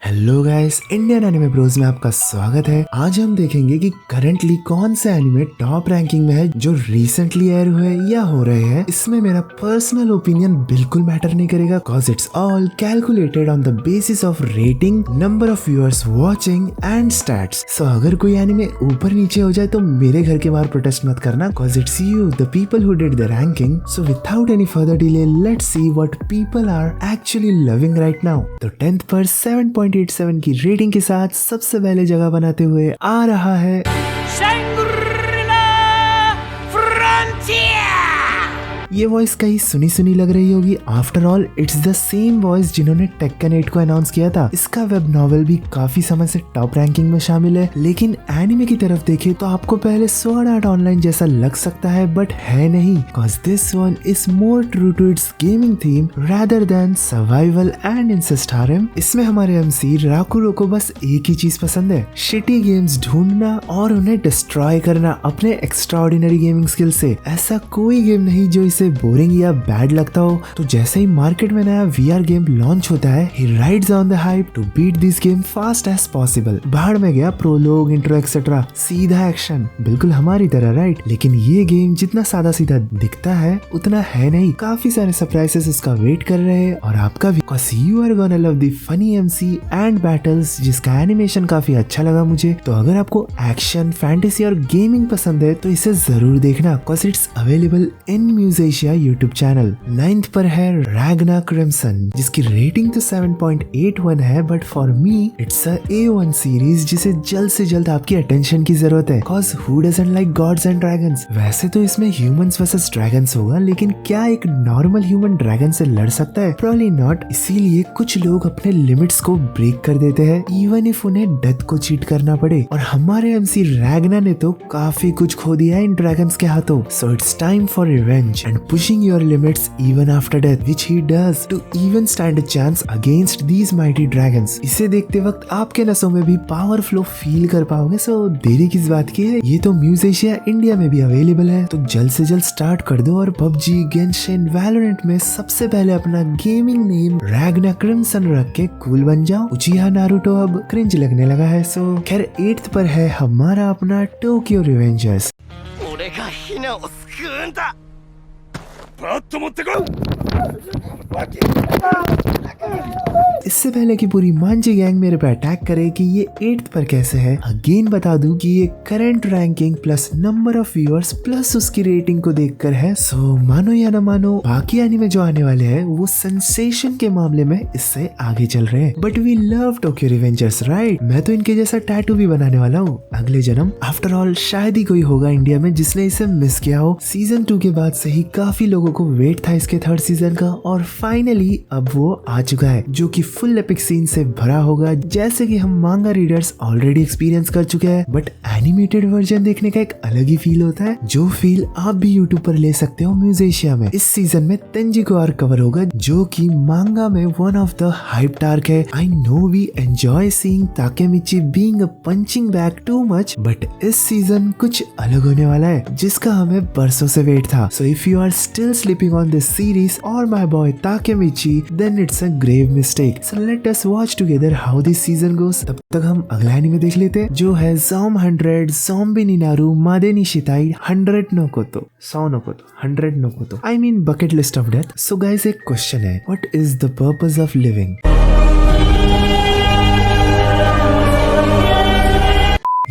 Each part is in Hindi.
Hello guys, Indian anime bros में आपका स्वागत है। आज हम देखेंगे कि करंटली कौन से एनिमे टॉप रैंकिंग में है जो रिसेंटली एयर हुए या हो रहे हैं। इसमें मेरा पर्सनल ओपिनियन बिल्कुल मैटर नहीं करेगा, cause it's all calculated on the basis of rating, number of viewers watching and stats. So अगर कोई एनिमे ऊपर नीचे हो जाए तो मेरे घर के बाहर प्रोटेस्ट मत करना, cause it's you, the people who did the ranking. So without any further delay, let's see what people are actually loving right now. तो 10th पर 7.87 की रेटिंग के साथ सबसे पहले जगह बनाते हुए आ रहा है शंग्री-ला फ्रंटियर। ये वॉइस कहीं सुनी सुनी लग रही होगी। After all it's the same voice जिन्होंने टेक्कन 8 को अनाउंस किया था। इसका वेब नॉवेल भी काफी समय से टॉप रैंकिंग में शामिल है, लेकिन एनिमे की तरफ देखे तो आपको पहले स्वॉर्ड आर्ट ऑनलाइन जैसा लग सकता है, बट है नहीं, cause this one is more true to its gaming theme rather than survival and incest harem. इसमें हमारे एमसी राकुरो को बस एक ही चीज पसंद है, शिटी गेम्स ढूंढना और उन्हें डिस्ट्रॉय करना अपने एक्स्ट्राऑर्डिनरी गेमिंग स्किल से। ऐसा कोई गेम नहीं जो इसे बोरिंग या बैड लगता हो। तो जैसे ही मार्केट में नया VR गेम लॉन्च होता है, he rides on the hype to beat this game fast as possible. बाहर में गया प्रोलोग, इंट्रो एक्सेट्रा, सीधा एक्शन, बिल्कुल हमारी तरह, राइट। लेकिन ये गेम जितना सादा सीधा दिखता है उतना है नहीं। काफी सारे सरप्राइजेस उसका वेट कर रहे हैं और आपका भी, cause you are gonna love the funny MC and battles, जिसका एनिमेशन काफी अच्छा लगा मुझे। तो अगर आपको एक्शन, फैंटेसी और गेमिंग पसंद है तो इसे जरूर देखना, cause it's available in Musicia YouTube channel. 9th पर है रैग्ना क्रिम्सन, जिसकी रेटिंग तो 7.81 है, but for me it's a A1 series जिसे जल्द से जल्द आपकी अटेंशन की जरूरत है, cause who doesn't like gods and dragons। वैसे तो इसमें ह्यूमंस वर्सेस ड्रैगन्स होगा, लेकिन क्या एक नॉर्मल ह्यूमन ड्रैगन से लड़ सकता है? Probably not। इसीलिए कुछ लोग अपने लिमिट्स को ब्रेक कर देते हैं, इवन इफ उन्हें डेथ को चीट करना पड़े। और हमारे एमसी रैग्ना ने तो काफी कुछ खो दिया है इन ड्रैगन्स के हाथों। So it's time for revenge and pushing your limits even after death, which he does to even stand a chance against these mighty dragons। इसे देखते वक्त आपके नसों में भी पावर फ्लो फील कर पाओगे। सो देरी किस बात की है, ये तो म्यूजिशिया इंडिया में भी अवेलेबल है, तो जल्द से जल्द स्टार्ट कर दो और PUBG, गेंशिन, वैलोरेंट में सबसे पहले अपना गेमिंग नेम रैग्ना क्रिम्सन रख के कूल बन जाओ। उचिहा नारुतो अब क्रिंज लगने लगा है। सो खैर 8th पर है हमारा अपना टोक्यो रिवेंजर्स। इससे पहले कि पूरी मांझी गैंग मेरे पे अटैक करे कि ये 8th पर कैसे है, अगेन बता दूं कि ये current ranking plus number of viewers plus उसकी रेटिंग को देखकर है। सो मानो या ना मानो, बाकी एनिमे जो आने वाले हैं वो सेंसेशन के मामले में इससे आगे चल रहे हैं। But we love Tokyo Revengers, right. मैं तो इनके जैसा टैटू भी बनाने वाला हूँ अगले जन्म। आफ्टर ऑल शायद ही कोई होगा इंडिया में जिसने इसे मिस किया हो। सीजन 2 के बाद से ही काफी लोगों को वेट था इसके 3rd सीजन का, और फाइनली अब वो आ चुका है, जो कि फुल एपिक सीन से भरा होगा, जैसे कि हम मांगा रीडर्स ऑलरेडी एक्सपीरियंस कर चुके हैं। बट एनिमेटेड वर्जन देखने का एक अलग ही फील होता है, जो फील आप भी यूट्यूब पर ले सकते हो म्यूजिशिया में। इस सीजन में तेंजिको आर्क कवर होगा, जो कि मांगा में one of the hype arc है। I know we enjoy seeing Takemichi being a punching bag too much, but इस सीजन कुछ अलग होने वाला है, जिसका हमें बरसों से वेट था। So if you are still sleeping on this series और my boy Takemichi, then it's a grave mistake. So let us watch together how this season goes। तब तक हम अगला एनिमे देख लेते हैं, जो है ZOM 100 ज़ॉम्बी निनारू मादे नि शिताई 100 नो कोतो 100 नो कोतो 100 नो कोतो, I mean bucket list of death। So guys, एक क्वेश्चन है, what is the purpose of living?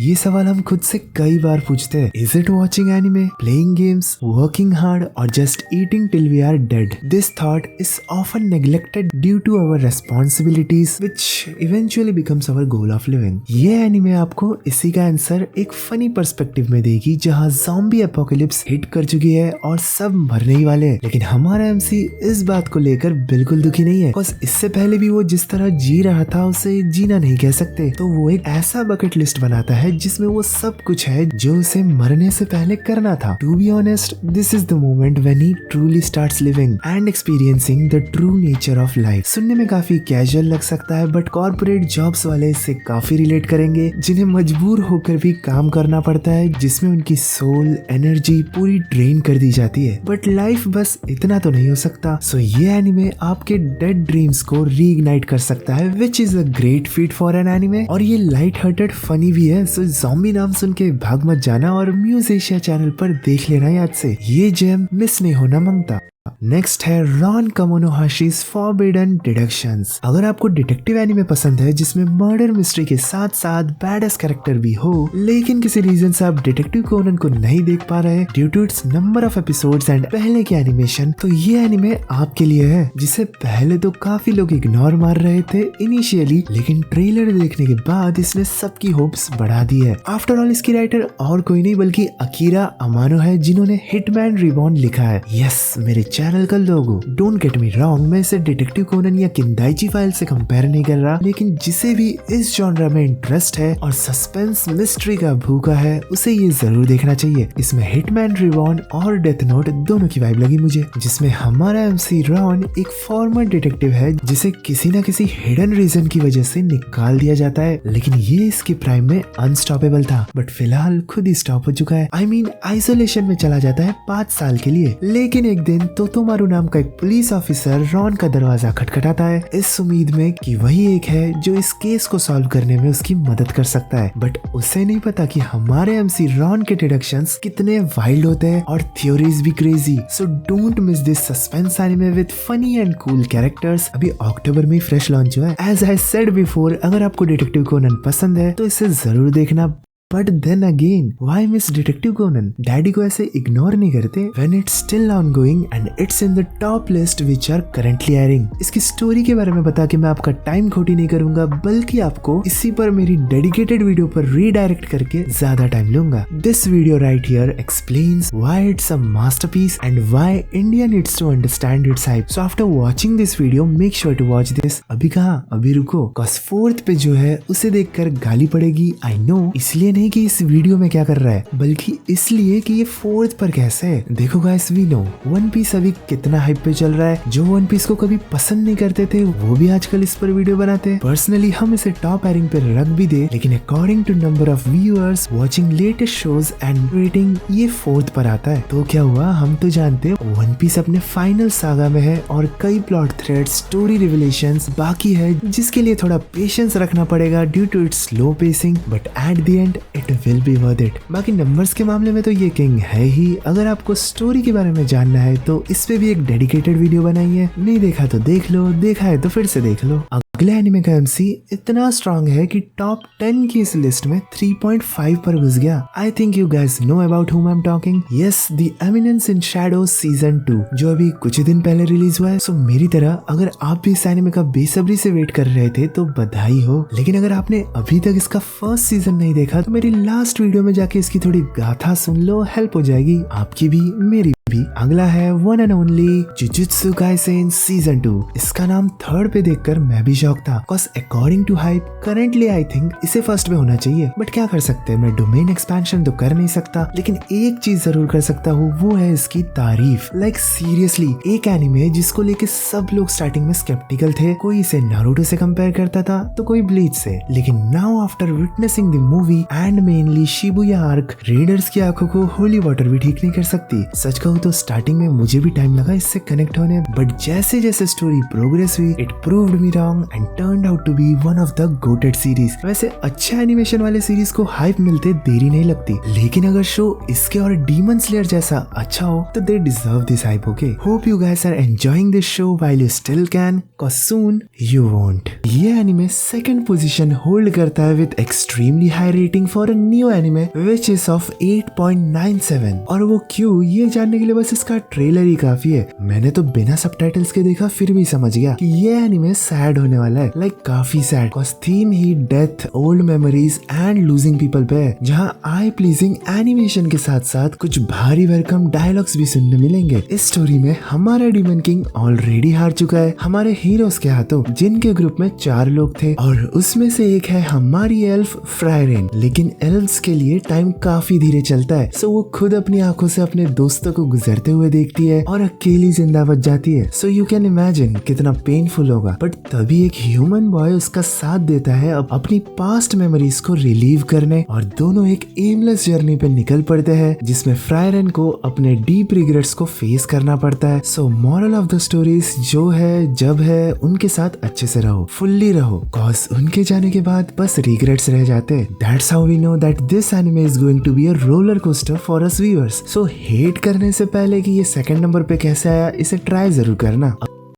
ये सवाल हम खुद से कई बार पूछते हैं। Is it watching anime, playing games, working hard, or just eating till we are dead? This thought is often neglected due to our responsibilities, which eventually becomes our goal of living। ये एनिमे आपको इसी का आंसर एक फनी पर्सपेक्टिव में देगी, जहाँ ज़ॉम्बी एपोकलिप्स हिट कर चुकी है और सब मरने ही वाले हैं। लेकिन हमारा एमसी इस बात को लेकर बिल्कुल दुखी नहीं है, बस इससे पहले भी वो जिस तरह जी रहा था उसे जीना नहीं कह सकते। तो वो एक ऐसा बकेट लिस्ट बनाता है जिसमें वो सब कुछ है जो उसे मरने से पहले करना था। To be honest, this is the moment when he truly starts living and experiencing the true nature of life. सुनने में काफी कैजुअल लग सकता है, बट कॉर्पोरेट जॉब्स वाले इससे काफी रिलेट करेंगे, जिन्हें मजबूर होकर भी काम करना पड़ता है, जिसमें उनकी सोल एनर्जी पूरी ड्रेन कर दी जाती है। बट लाइफ बस इतना तो नहीं हो सकता, सो ये एनिमे आपके डेड ड्रीम्स को रीइग्नाइट कर सकता है, which is a great feet for an anime. और ये लाइट हार्टेड फनी भी है, सो ज़ॉम्बी नाम सुन के भाग मत जाना और म्यूज एशिया चैनल पर देख लेना याद से, ये जेम मिस नहीं होना मांगता। नेक्स्ट है रॉन कामोनोहाशी's फॉरबिडन डिडक्शंस। अगर आपको डिटेक्टिव एनिमे पसंद है जिसमें मर्डर मिस्ट्री के साथ साथ बैडएस कैरेक्टर भी हो, लेकिन किसी रीजन से आप डिटेक्टिव कोनन को नहीं देख पा रहे due to its number of episodes and पहले के एनिमेशन, तो ये एनिमे आपके लिए है, जिसे पहले तो काफी लोग इग्नोर मार रहे थे इनिशियली, लेकिन ट्रेलर देखने के बाद इसने सबकी होप्स बढ़ा दी है। आफ्टर ऑल इसकी राइटर और कोई नहीं बल्कि अकीरा अमानो है, जिन्होंने हिटमैन रिबॉर्न लिखा है। यस मेरे चैनल का लोगो, डोंट गेट मी रॉन्ग, मैं इसे डिटेक्टिव कोनन या किंदाइची फाइल से कंपेयर नहीं कर रहा, लेकिन जिसे भी इस जॉनरा में इंटरेस्ट है और सस्पेंस मिस्ट्री का भूखा है, उसे ये जरूर देखना चाहिए। इसमें हिटमैन रिबॉर्न और डेथ नोट दोनों की वाइब लगी मुझे, जिसमें हमारा एमसी रॉन एक फॉर्मर डिटेक्टिव है जिसे किसी न किसी हिडन रीजन की वजह से निकाल दिया जाता है, लेकिन ये इसके प्राइम में अनस्टॉपेबल था, बट फिलहाल खुद ही स्टॉप हो चुका है। आई मीन आइसोलेशन में चला जाता है 5 साल के लिए, लेकिन एक दिन तोतोमारू नाम का एक पुलिस ऑफिसर रॉन का दरवाजा खटखटाता है, इस उम्मीद में कि वही एक है जो इस केस को सॉल्व करने में उसकी मदद कर सकता है। बट उसे नहीं पता कि हमारे एमसी रॉन के डिडक्शंस कितने वाइल्ड होते हैं और थ्योरीज भी crazy. So don't miss this suspense anime with funny and cool characters. अभी अक्टूबर में फ्रेश लॉन्च हुआ है। एज आई सेड बिफोर, अगर आपको डिटेक्टिव कोनन पसंद है तो इसे जरूर देखना। But then again, why miss Detective Conan? Daddy को ऐसे इग्नोर नहीं करते when it's still ongoing and it's in the top list which are currently airing. इसकी स्टोरी के बारे में बता के मैं आपका टाइम खोटी नहीं करूंगा, बल्कि आपको इसी पर मेरी डेडिकेटेड वीडियो पर रीडायरेक्ट करके ज्यादा टाइम लूंगा। This video right here explains why it's a masterpiece and why India needs to understand its hype. So after watching this video make sure to watch this. अभी कहाँ, अभी रुको, कॉज 4th पे जो है उसे देखकर गाली पड़ेगी, आई नो, इसलिए नहीं कि इस वीडियो में क्या कर रहा है, बल्कि इसलिए कि ये 4th पर कैसे है। देखो guys, we know One Piece अभी कितना हाइप पे चल रहा है। जो वन पीस को कभी पसंद नहीं करते थे वो भी आजकल इस पर वीडियो बनाते हैं। पर्सनली हम इसे टॉप एयरिंग पे रख भी दे, लेकिन according to number of viewers watching latest shows and rating ये 4th पर आता है। तो क्या हुआ, हम तो जानते हैं वन पीस अपने फाइनल सागा में है और कई प्लॉट थ्रेड, स्टोरी रिविलेशंस बाकी है, जिसके लिए थोड़ा पेशेंस रखना पड़ेगा due to its slow pacing, but at the end it will be worth it. बाकी नंबर्स के मामले में तो ये किंग है ही। अगर आपको स्टोरी के बारे में जानना है तो इस पे भी एक डेडिकेटेड वीडियो बनाई है, नहीं देखा तो देख लो, देखा है तो फिर से देख लो। अगले एनिमे का एमसी इतना स्ट्रॉन्ग है कि टॉप 10 की इस लिस्ट में 3.5 पर घुस गया। I think you guys know about whom I'm talking. Yes, The Eminence in Shadows season 2 जो अभी कुछ ही दिन पहले रिलीज हुआ है। सो मेरी तरह अगर आप भी इस एनिमे का बेसब्री से वेट कर रहे थे तो बधाई हो, लेकिन अगर आपने अभी तक इसका फर्स्ट सीजन नहीं देखा तो मेरी लास्ट वीडियो में जाके इसकी थोड़ी गाथा सुन लो, हेल्प हो जाएगी आपकी भी मेरी भी। अगला है one and only jujutsu Kaisen season 2। इसका नाम 3rd पे देखकर मैं भी शॉक था, cause according to hype currently I think इसे फर्स्ट में होना चाहिए, बट क्या कर सकते हैं, मैं डोमेन एक्सपेंशन तो कर नहीं सकता, लेकिन एक चीज जरूर कर सकता हूँ, वो है इसकी तारीफ। लाइक सीरियसली एक एनिमे जिसको लेके सब लोग स्टार्टिंग में स्केप्टिकल थे, कोई इसे नारुतो से कंपेयर करता था तो कोई ब्लीच से, लेकिन now after witnessing the movie and mainly Shibuya arc, readers की आंखों को होली वाटर भी ठीक नहीं कर सकती। सच कहूँ तो स्टार्टिंग में मुझे भी टाइम लगा इससे कनेक्ट होने, बट जैसे जैसे स्टोरी प्रोग्रेस हुई it proved me wrong and turned out to be one of the goated series. वैसे अच्छे एनिमेशन वाले सीरीज को हाइप मिलते देरी नहीं लगती, लेकिन अगर शो इसके और डीमन स्लेयर जैसा अच्छा हो तो they deserve this hype. Okay, hope you guys are enjoying this show while you still can, cause soon you won't। ये एनिमे सेकंड पोजीशन होल्ड करता है with extremely high rating for a new anime which is of 8.97। और वो क्यों, ये जानने के लिए लिए बस इसका ट्रेलर ही काफी है। मैंने तो बिना सबटाइटल्स के देखा, फिर भी समझ गया कि ये एनिमे सैड होने वाला है, लाइक काफी sad. Cause theme he death, old memories and losing people पे है, जहाँ आई प्लीजिंग एनिमेशन के साथ साथ कुछ भारी भरकम डायलॉग्स भी सुनने मिलेंगे। इस स्टोरी में हमारा डीमन किंग ऑलरेडी हार चुका है हमारे हीरोज के हाथों, जिनके ग्रुप में 4 लोग थे और उसमें से एक है हमारी एल्फ फ्रायरेन। लेकिन एल्व्स के लिए टाइम काफी धीरे चलता है, सो वो खुद अपनी आंखों से अपने दोस्तों को गुजरते हुए देखती है और अकेली जिंदा बच जाती है। सो यू कैन इमेजिन कितना पेनफुल होगा। बट तभी एक ह्यूमन बॉय उसका साथ देता है अपनी पास्ट मेमोरीज को रिलीव करने, और दोनों एक एमलेस जर्नी पे निकल पड़ते हैं, जिसमें फ्रायरेन को अपने डीप रिग्रेट्स को फेस करना पड़ता है। So moral of the stories जो है, जब है उनके साथ अच्छे से रहो, फुल्ली रहो, कॉज उनके जाने के बाद बस रिग्रेट्स रह जाते। That's how we know that this anime is going to be a roller coaster for us viewers. So hate करने से पहले कि ये सेकंड नंबर पे कैसे आया, इसे ट्राई जरूर करना।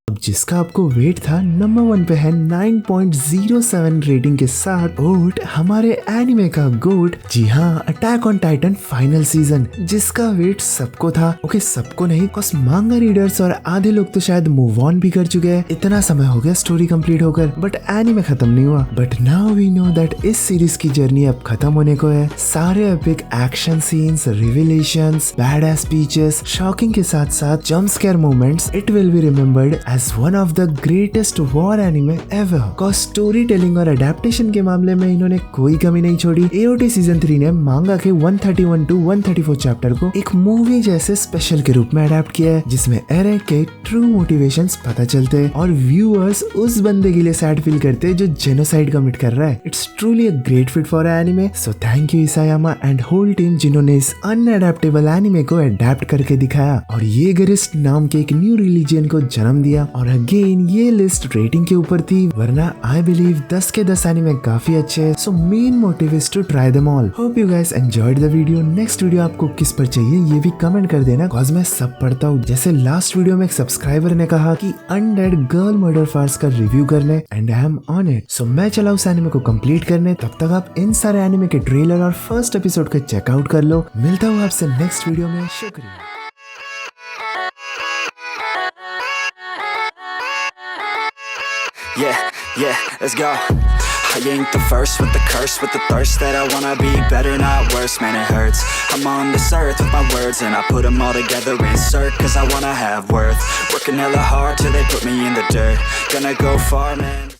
अब जिसका आपको वेट था, नंबर 1 पे है 9.07 रेटिंग के साथ ओट, हमारे एनिमे का गोट। जी हाँ, attack on Titan final season, जिसका वेट सबको था। ओके, सबको नहीं, कॉज मांगा रीडर्स और आधे लोग तो शायद मूव ऑन भी कर चुके हैं। इतना समय हो गया स्टोरी कंप्लीट होकर, बट एनिमे खत्म नहीं हुआ। But now we know that इस सीरीज की जर्नी अब खत्म होने को है। सारे epic action scenes, revelations, bad speeches, shocking के साथ साथ jump scare moments, it will be remembered as one of the greatest war anime ever। Cause story telling और अडेप्टेशन के मामले में इन्होंने कोई कमी नहीं छोड़ी। AOT सीजन 3 ने मांगा के 131 to 134 चैप्टर को एक मूवी जैसे स्पेशल के रूप में अडेप्ट किया है, जिसमें एरेक के ट्रू मोटिवेशंस पता चलते हैं और व्यूअर्स उस बंदे के लिए सैड फील करते हैं जो जेनोसाइड कमिट कर रहा है। It's truly a great fit for anime. So thank you Isayama and whole team, जिन्होंने इस अनअडेप्टेबल एनिमे को अडेप्ट करके दिखाया और ये गरिस्ट नाम के एक न्यू रिलीजन को जन्म दिया। और अगेन ये लिस्ट रेटिंग के ऊपर थी, वरना आई बिलीव 10 के 10 एनिमे काफी अच्छे हैं। So main motive is to try them all. Hope you guys enjoyed the video. Next video आपको किस पर चाहिए ये भी कमेंट कर देना, कॉज मैं सब पढ़ता हूँ। जैसे लास्ट वीडियो में एक सब्सक्राइबर ने कहा कि अनडेड गर्ल मर्डर फार्स का रिव्यू करने, and I am on it. So मैं चला उस एनिमे को कंप्लीट करने। तब तक आप इन सारे एनिमे के ट्रेलर और फर्स्ट एपिसोड का चेकआउट कर लो। मिलता हूँ आपसे नेक्स्ट वीडियो में। शुक्रिया। Yeah, let's go. I ain't the first with the curse, with the thirst that I wanna be better, not worse, man it hurts. I'm on this earth with my words and I put them all together, insert, cause I wanna have worth. Working hella hard till they put me in the dirt. Gonna go far, man.